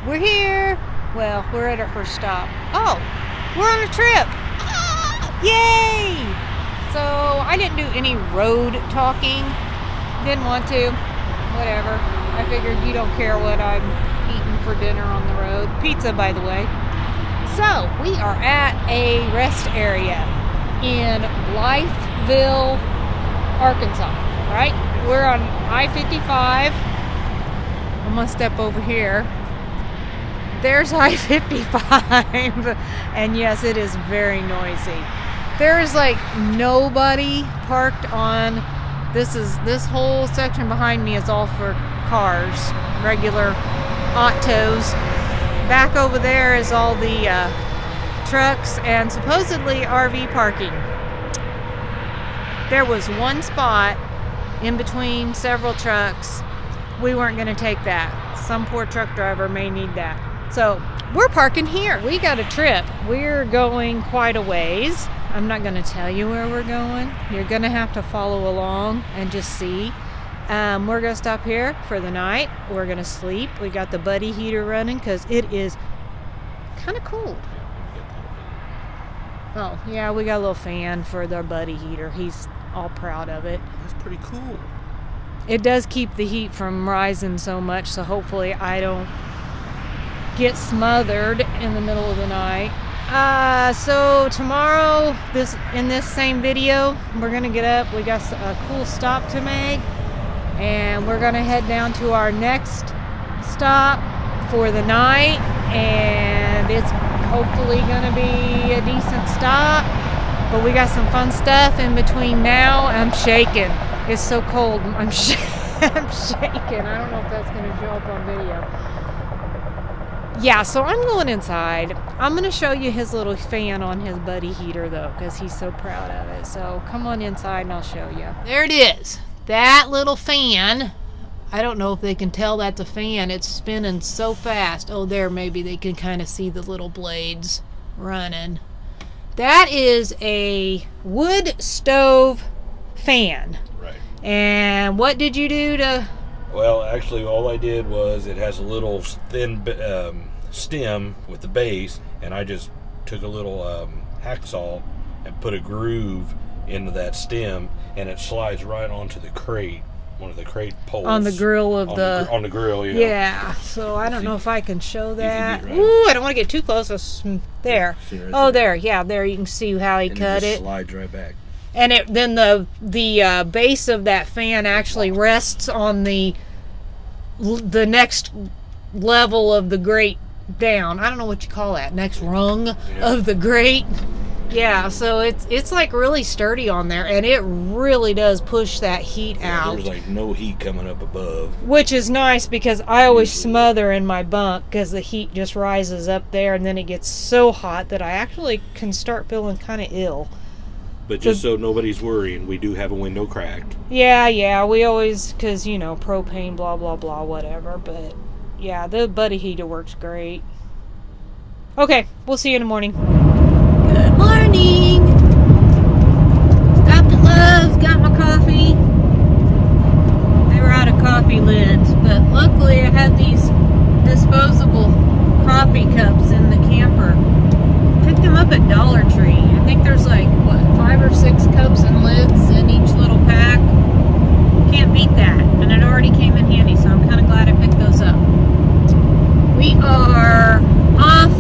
We're here. Well, we're at our first stop. Oh, we're on a trip. Yay! So I didn't do any road talking. Didn't want to. Whatever. I figured you don't care what I'm eating for dinner on the road. Pizza, by the way. So we are at a rest area in Blytheville, Arkansas. Right? We're on I-55. I'm gonna step over here. There's I-55, and yes, it is very noisy. There is like nobody parked on this whole section behind me is all for cars, regular autos. Back over there is all the trucks and supposedly RV parking. There was one spot in between several trucks. We weren't going to take that. Some poor truck driver may need that. So we're parking here. We got a trip. We're going quite a ways. I'm not going to tell you where we're going. You're going to have to follow along and just see. We're going to stop here for the night. We're going to sleep. We got the buddy heater running because it is kind of cold. Oh, yeah, we got a little fan for the buddy heater. He's all proud of it. That's pretty cool. It does keep the heat from rising so much, so hopefully I don't get smothered in the middle of the night. So tomorrow, in this same video, we're gonna get up. We got a cool stop to make, and we're gonna head down to our next stop for the night, and it's hopefully gonna be a decent stop. But we got some fun stuff in between now. I'm shaking. It's so cold. I'm shaking. I don't know if that's gonna show up on video. Yeah, so I'm going inside. I'm going to show you his little fan on his buddy heater, though, because he's so proud of it. So come on inside and I'll show you. There it is. That little fan. I don't know if they can tell that's a fan. It's spinning so fast. Oh, there, maybe they can kind of see the little blades running. That is a wood stove fan. Right. And what did you do to... Well, actually, all I did was it has a little thin stem with the base, and I just took a little hacksaw and put a groove into that stem, and it slides right onto the crate, one of the crate poles. On the grill of on the grill, yeah. Yeah, so I don't know if I can show that. Right. Ooh, I don't want to get too close. There. Right oh, there. Yeah, there. You can see how he cut it. Slides right back. And then the base of that fan actually rests on the next level of the grate down. I don't know what you call that. Next rung of the grate. Yeah, so it's like really sturdy on there, and it really does push that heat out. There's like no heat coming up above. Which is nice because I always smother in my bunk because the heat just rises up there, and then it gets so hot that I actually can start feeling kind of ill. But just so nobody's worrying, we do have a window cracked. Yeah, we always, because, you know, propane, blah, blah, blah, whatever. But, yeah, the buddy heater works great. Okay, we'll see you in the morning. Good morning! Stopped at Love's, got my coffee. They were out of coffee lids, but luckily I had these disposable coffee cups in the camper. Picked them up at Dollar Tree. I think there's like, what, 5 or 6 cups and lids in each little pack. Can't beat that. And it already came in handy, so I'm kind of glad I picked those up. We are off,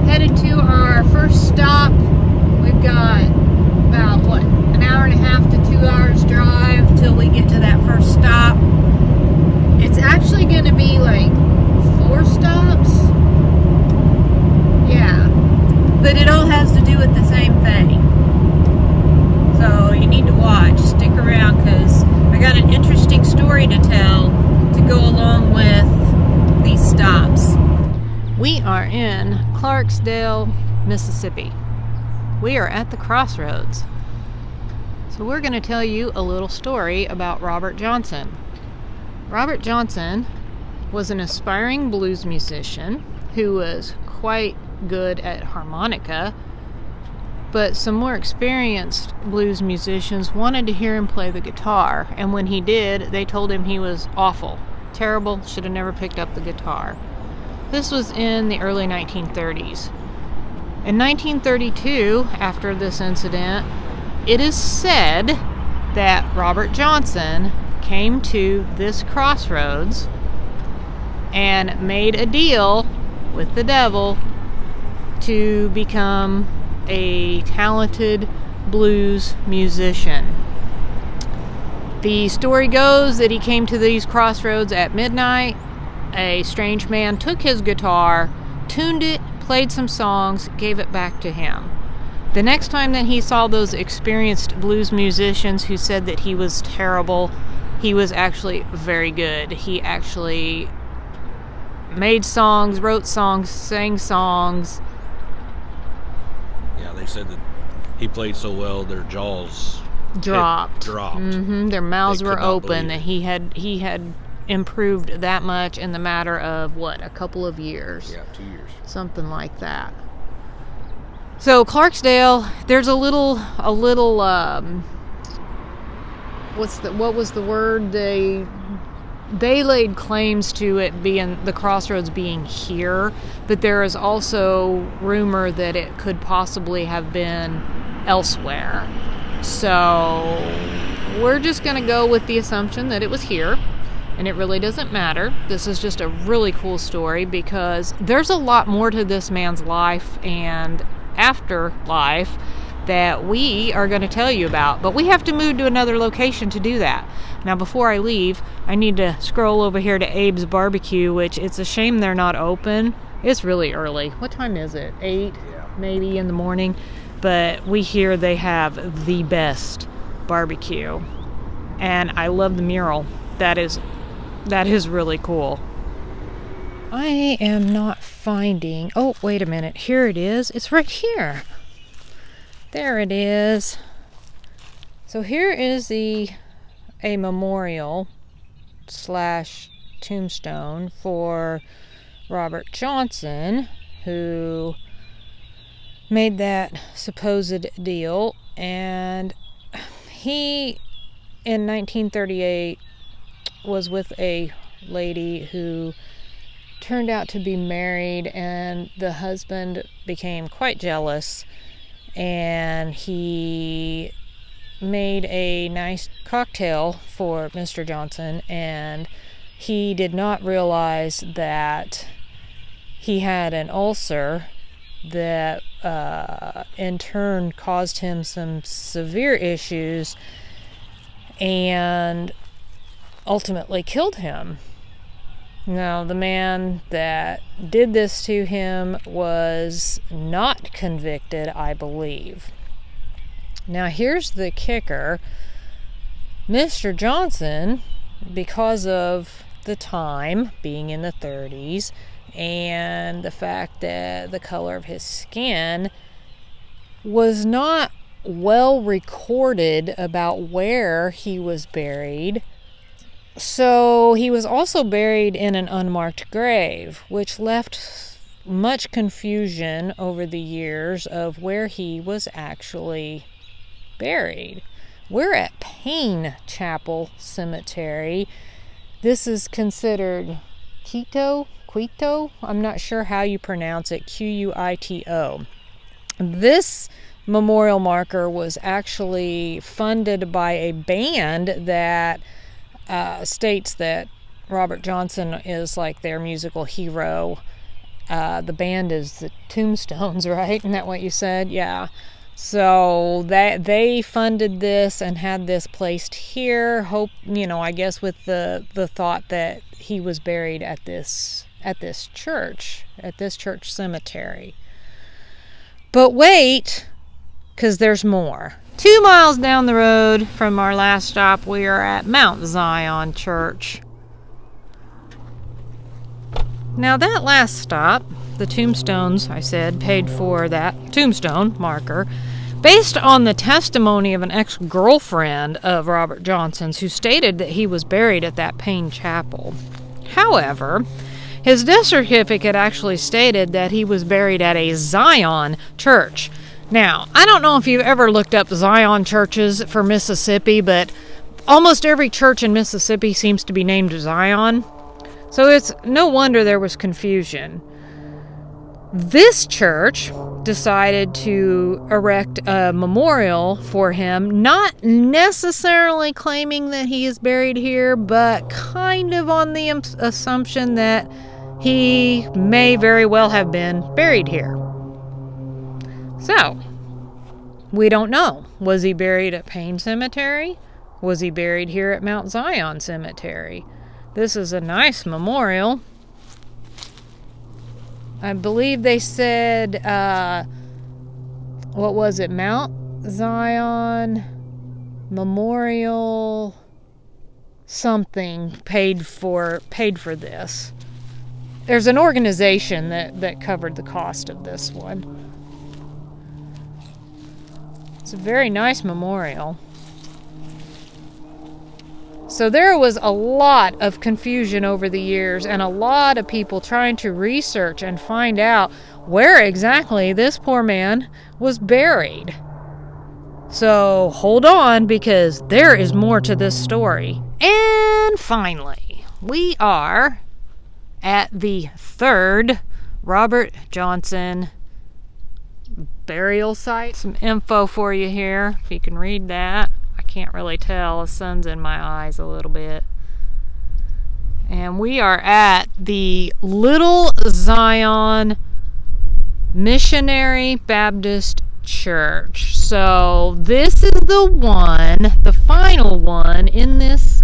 headed to our first stop. We've got about, what, an hour and a half to 2 hours drive till we get to that first stop. It's actually going to be like 4 stops. Yeah. But it all has to do with the same thing. So you need to watch. Stick around because I got an interesting story to tell to go along with these stops. We are in Clarksdale, Mississippi. We are at the crossroads. So we're going to tell you a little story about Robert Johnson. Robert Johnson was an aspiring blues musician who was quite good at harmonica, but some more experienced blues musicians wanted to hear him play the guitar, and when he did, they told him he was awful, terrible, should have never picked up the guitar. This was in the early 1930s. In 1932, after this incident, it is said that Robert Johnson came to this crossroads and made a deal with the devil to become a talented blues musician. The story goes that he came to these crossroads at midnight. A strange man took his guitar, tuned it, played some songs, gave it back to him. The next time that he saw those experienced blues musicians who said that he was terrible, he was actually very good. He actually made songs, wrote songs, sang songs. Yeah, they said that he played so well their jaws dropped. Their mouths They were could not open. believe That he had improved that much in the matter of what, a couple of years. Yeah, 2 years. Something like that. So Clarksdale, there's a little what was the word? They laid claims to it being the crossroads being here, but there is also rumor that it could possibly have been elsewhere. So we're just going to go with the assumption that it was here, and it really doesn't matter. This is just a really cool story because there's a lot more to this man's life and afterlife that we are going to tell you about, but we have to move to another location to do that. Now, before I leave, I need to scroll over here to Abe's Barbecue, which it's a shame they're not open. It's really early. What time is it? 8 maybe in the morning, but we hear they have the best barbecue, and I love the mural. That is really cool. I am not finding... Oh, wait a minute. Here it is. It's right here. There it is. So here is a memorial / tombstone for Robert Johnson, who made that supposed deal. And he, in 1938, was with a lady who turned out to be married, and the husband became quite jealous, and he made a nice cocktail for Mr. Johnson, and he did not realize that he had an ulcer that in turn caused him some severe issues and ultimately killed him. Now, the man that did this to him was not convicted, I believe. Now, here's the kicker. Mr. Johnson, because of the time, being in the 30s, and the fact that the color of his skin, was not well recorded about where he was buried. So he was also buried in an unmarked grave, which left much confusion over the years of where he was actually buried. We're at Payne Chapel Cemetery. This is considered Quito? I'm not sure how you pronounce it. Quito. This memorial marker was actually funded by a band that states that Robert Johnson is like their musical hero. The band is the Tombstones, right? Isn't that what you said? Yeah. So that they funded this and had this placed here. I guess with the thought that he was buried at this church cemetery. But wait, because there's more. 2 miles down the road from our last stop, we are at Mount Zion Church. Now, that last stop, the tombstones, I said, paid for that tombstone marker based on the testimony of an ex-girlfriend of Robert Johnson's who stated that he was buried at that Payne Chapel. However, his death certificate actually stated that he was buried at a Zion church. Now, I don't know if you've ever looked up Zion churches for Mississippi, but almost every church in Mississippi seems to be named Zion. So it's no wonder there was confusion. This church decided to erect a memorial for him, not necessarily claiming that he is buried here, but kind of on the assumption that he may very well have been buried here. So, we don't know. Was he buried at Payne Cemetery? Was he buried here at Mount Zion Cemetery? This is a nice memorial. I believe they said, what was it? Mount Zion Memorial something paid for this. There's an organization that covered the cost of this one. It's a very nice memorial. So there was a lot of confusion over the years and a lot of people trying to research and find out where exactly this poor man was buried. So hold on, because there is more to this story. And finally, we are at the 3rd Robert Johnson burial site. Some info for you here, if you can read that. Can't really tell. The sun's in my eyes a little bit. And we are at the Little Zion Missionary Baptist Church. So this is the final one in this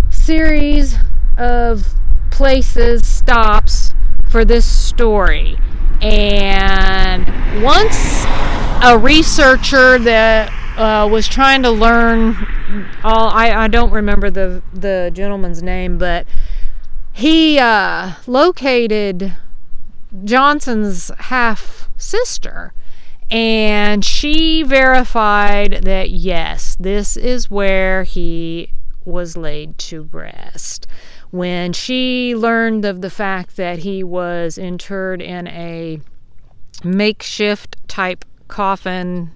series of places, stops for this story. And once a researcher that was trying to learn I don't remember the gentleman's name, but he located Johnson's half sister, and she verified that yes, this is where he was laid to rest. When she learned of the fact that he was interred in a makeshift type coffin,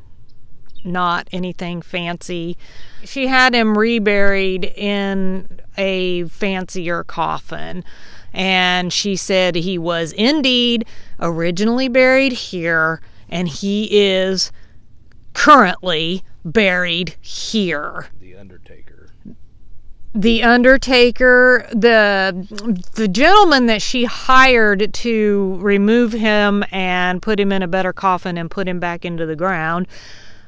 not anything fancy, she had him reburied in a fancier coffin. And she said he was indeed originally buried here, and he is currently buried here. The undertaker, the gentleman that she hired to remove him and put him in a better coffin and put him back into the ground,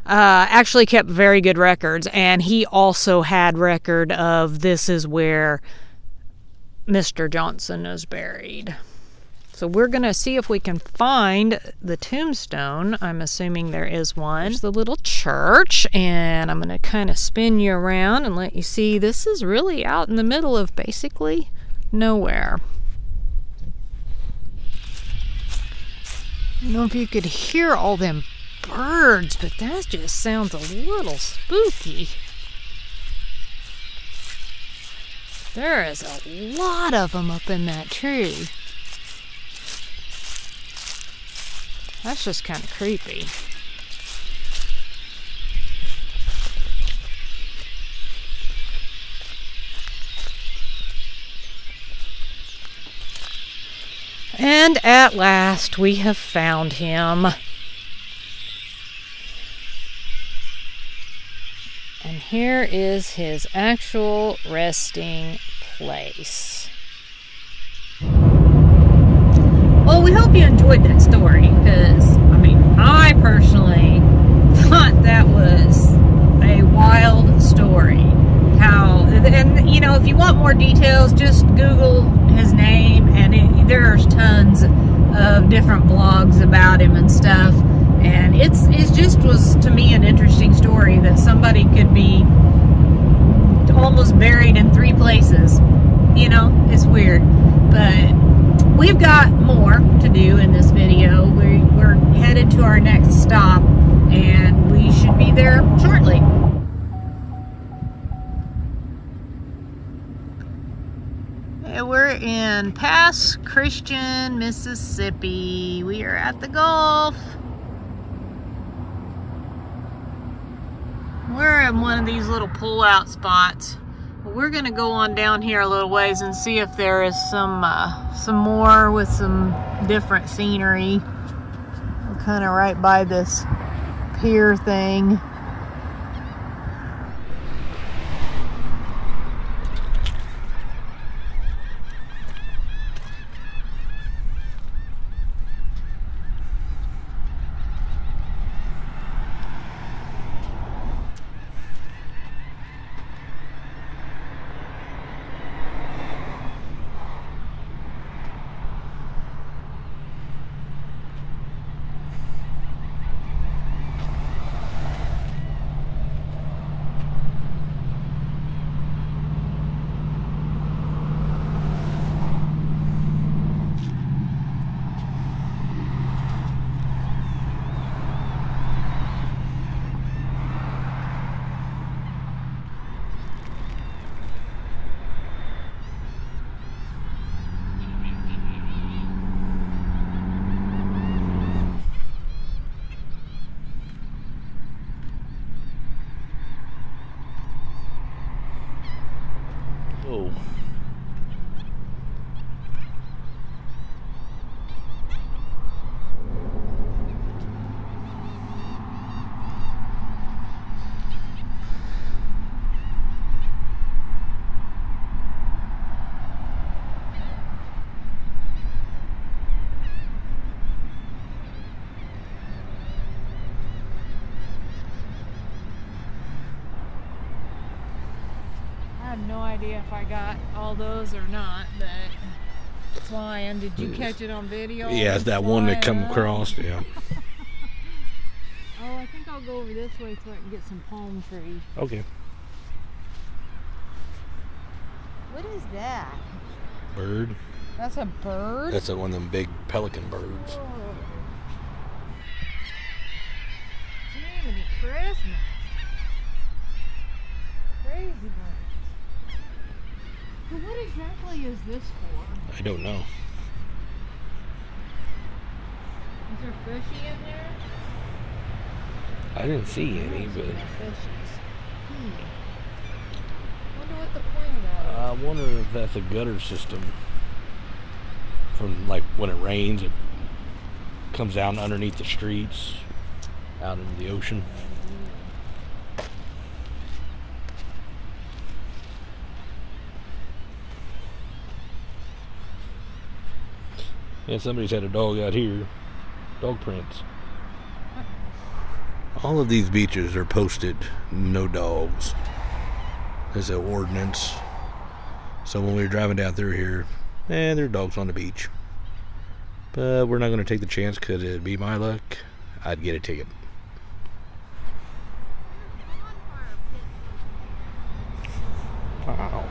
actually kept very good records, and he also had record of this is where Mr. Johnson is buried. So we're going to see if we can find the tombstone. I'm assuming there is one. There's the little church, and I'm going to kind of spin you around and let you see this is really out in the middle of basically nowhere. I don't know if you could hear all them birds, but that just sounds a little spooky. There is a lot of them up in that tree. That's just kind of creepy. And at last we have found him. And here is his actual resting place. Well, we hope you enjoyed that story, because, I mean, I personally thought that was a wild story. And you know, if you want more details, just Google his name, and there's tons of different blogs about him and stuff. And it just was, to me, an interesting story that somebody could be almost buried in 3 places. You know, it's weird. But we've got more to do in this video. We're headed to our next stop, and we should be there shortly. We're in Pass Christian, Mississippi. We are at the Gulf. We're in one of these little pull-out spots. Well, we're gonna go on down here a little ways and see if there is some more with some different scenery. We're kind of right by this pier thing. Oh. I have no idea if I got all those or not, but flying. Did you catch it on video? Yeah, it's that one that come across. Yeah. Oh, I think I'll go over this way so I can get some palm trees. Okay. What is that? Bird. That's a bird? That's one of them big pelican birds. Oh. Jiminy Christmas. Crazy birds. So what exactly is this for? I don't know. Is there fishy in there? I didn't see any, but Fishies. Wonder what the point of that is. I wonder if that's a gutter system. From like when it rains, it comes down underneath the streets, out into the ocean. Yeah, somebody's had a dog out here. Dog prints. All of these beaches are posted no dogs. There's an ordinance. So when we were driving down through here, there are dogs on the beach. But we're not going to take the chance because it'd be my luck. I'd get a ticket. Wow.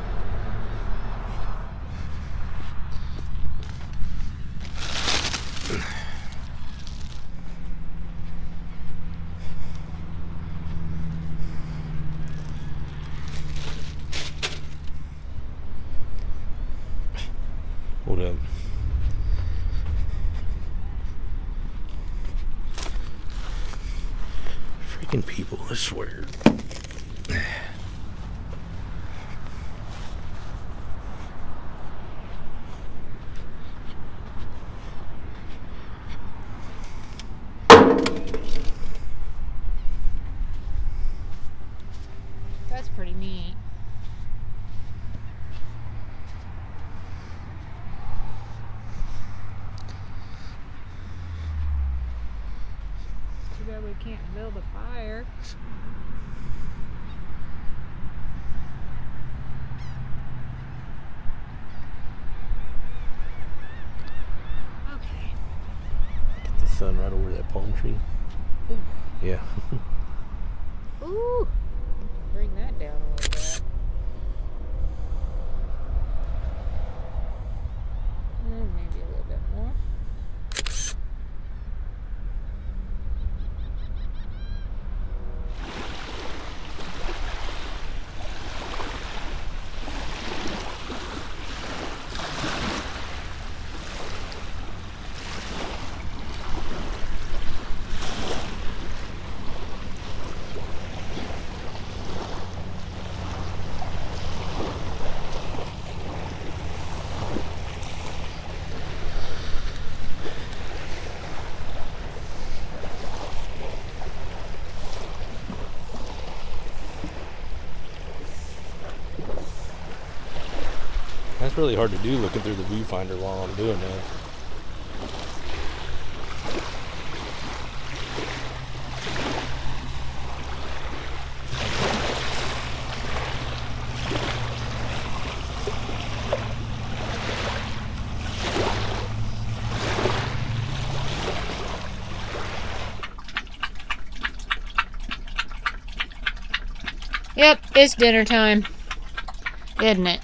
Hold up. Freaking people, I swear. That's pretty neat. Too bad we can't build a fire. Okay. Get the sun right over that palm tree. Ooh. Yeah. Ooh. Bring that down a little bit. And maybe a little bit more. That's really hard to do looking through the viewfinder while I'm doing that. Yep, it's dinner time, isn't it?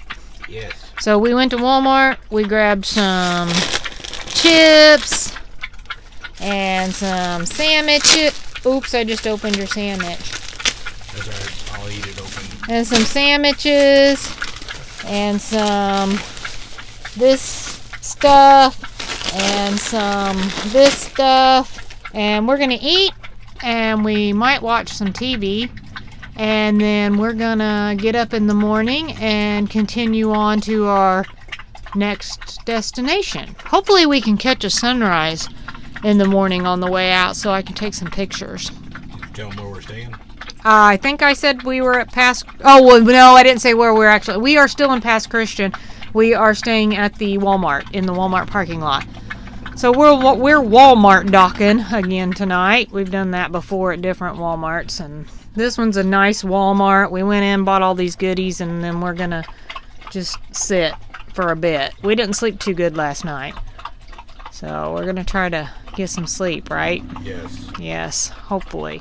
Yes. So we went to Walmart, we grabbed some chips and some sandwiches. Oops, I just opened your sandwich. That's alright, I'll eat it open. And some sandwiches and some this stuff and some this stuff. And we're gonna eat and we might watch some TV. And then we're gonna get up in the morning and continue on to our next destination. Hopefully we can catch a sunrise in the morning on the way out so I can take some pictures. Tell them where we're staying. I think I said we were at Pass... Oh, well, no, I didn't say where we're actually... We are still in Pass Christian. We are staying at the Walmart, in the Walmart parking lot. So we're Walmart docking again tonight. We've done that before at different Walmarts, and this one's a nice Walmart. We went in, bought all these goodies, and then we're gonna just sit for a bit. We didn't sleep too good last night, so we're gonna try to get some sleep, right? Yes. Yes, hopefully.